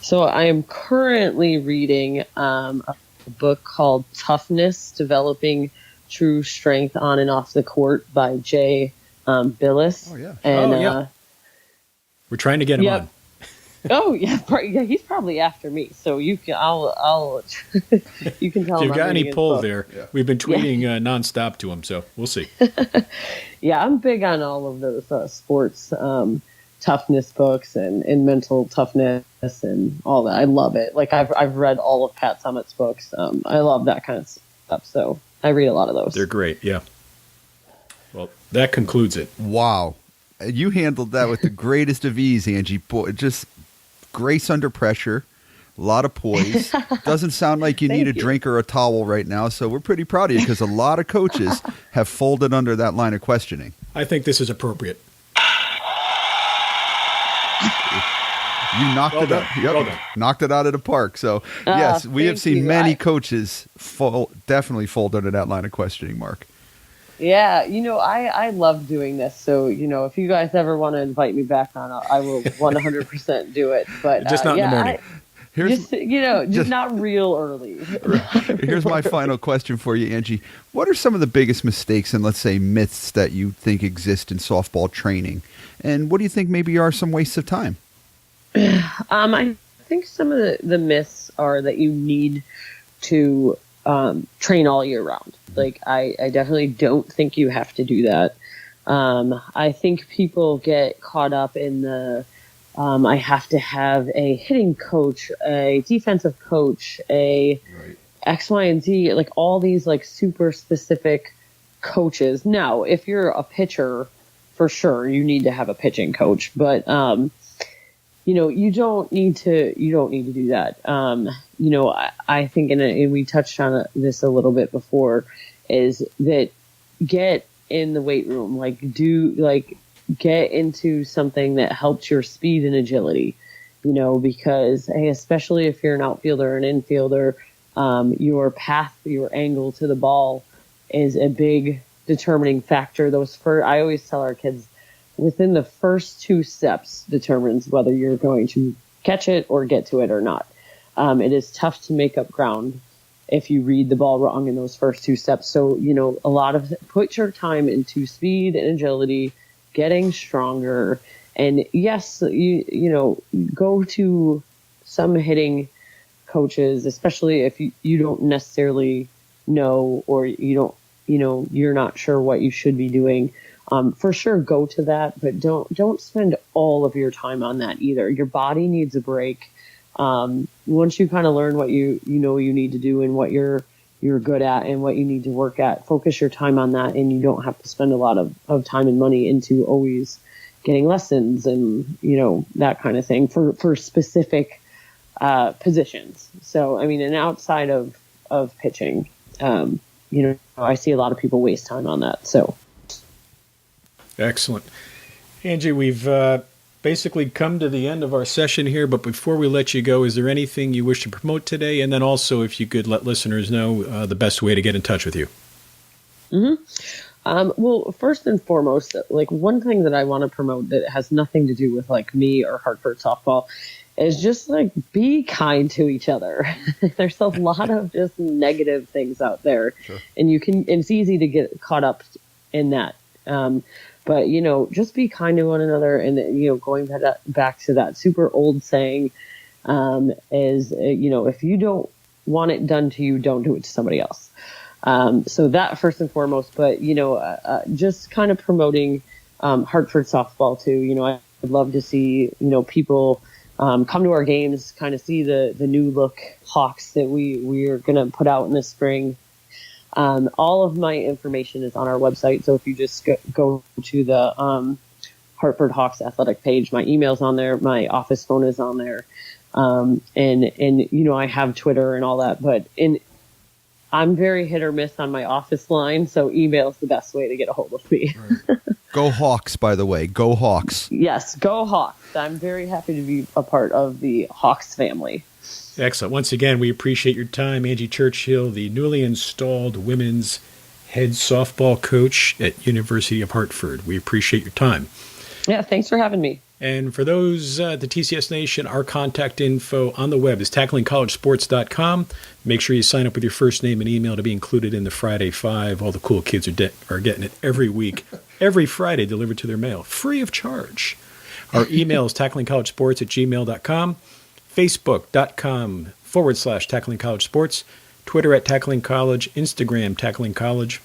So I am currently reading a book called Toughness, Developing True Strength on and Off the Court by Jay Billis. Oh, yeah. And, We're trying to get him on. Oh, yeah. He's probably after me. So you can, you can tell If him. you've got any pull there, we've been tweeting Yeah. nonstop to him, so we'll see. Yeah, I'm big on all of those sports toughness books and mental toughness and all that. I love it. Like I've read all of Pat Summitt's books. I love that kind of stuff. So I read a lot of those. They're great. Yeah. Well, that concludes it. Wow. You handled that with the greatest of ease, Angie. Boy, just grace under pressure, a lot of poise. Doesn't sound like you need a drink or a towel right now, so we're pretty proud of you because a lot of coaches have folded under that line of questioning. I think this is appropriate. You knocked it out. Yep. Knocked it out of the park. So, yes, we have seen many coaches definitely fold under that line of questioning, Mark. Yeah, I love doing this. So, if you guys ever want to invite me back on, I will 100% do it. But just not in the morning. Just not real early. Here's my final question for you, Angie. What are some of the biggest mistakes and, let's say, myths that you think exist in softball training? And what do you think maybe are some wastes of time? I think some of the myths are that you need to train all year round. Like, I definitely don't think you have to do that. I think people get caught up in the, I have to have a hitting coach, a defensive coach, a X, Y, and Z, like all these like super specific coaches. Now, if you're a pitcher, for sure, you need to have a pitching coach, but, you don't need to do that. I think, and we touched on this a little bit before, is that get in the weight room, get into something that helps your speed and agility, because hey, especially if you're an outfielder or an infielder, your path, your angle to the ball is a big determining factor. I always tell our kids, within the first 2 steps determines whether you're going to catch it or get to it or not. It is tough to make up ground if you read the ball wrong in those first 2 steps. So, put your time into speed and agility, getting stronger. And yes, go to some hitting coaches, especially if you don't necessarily know, or you're not sure what you should be doing. For sure, go to that, but don't spend all of your time on that either. Your body needs a break. Once you kind of learn what you need to do and what you're good at and what you need to work at, focus your time on that, and you don't have to spend a lot of time and money into always getting lessons and that kind of thing for specific positions. So and outside of pitching, I see a lot of people waste time on that. So excellent. Angie, we've basically come to the end of our session here, but before we let you go, is there anything you wish to promote today? And then also, if you could let listeners know the best way to get in touch with you. Mm-hmm. Well, first and foremost, like one thing that I want to promote that has nothing to do with like me or Hartford softball is just like be kind to each other. There's a lot of just negative things out there, sure. And it's easy to get caught up in that. But, just be kind to one another. And, going back to that super old saying, is, if you don't want it done to you, don't do it to somebody else. So that first and foremost, but, just kind of promoting, Hartford softball too. I'd love to see, people, come to our games, kind of see the new look Hawks that we are going to put out in the spring. All of my information is on our website. So if you just go to the Hartford Hawks athletic page, my email's on there, my office phone is on there. And I have Twitter and all that, but I'm very hit or miss on my office line. So email is the best way to get a hold of me. Right. Go Hawks, by the way. Go Hawks. Yes, go Hawks. I'm very happy to be a part of the Hawks family. Excellent. Once again, we appreciate your time. Angie Churchill, the newly installed women's head softball coach at University of Hartford. We appreciate your time. Yeah, thanks for having me. And for those at the TCS Nation, our contact info on the web is tacklingcollegesports.com. Make sure you sign up with your first name and email to be included in the Friday Five. All the cool kids are getting it every week, every Friday delivered to their mail, free of charge. Our email is tacklingcollegesports@gmail.com. Facebook.com/Tackling College Sports, Twitter @Tackling College, Instagram Tackling College.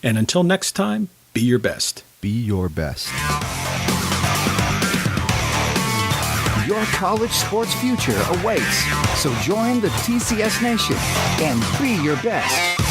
And until next time, be your best. Be your best. Your college sports future awaits. So join the TCS Nation and be your best.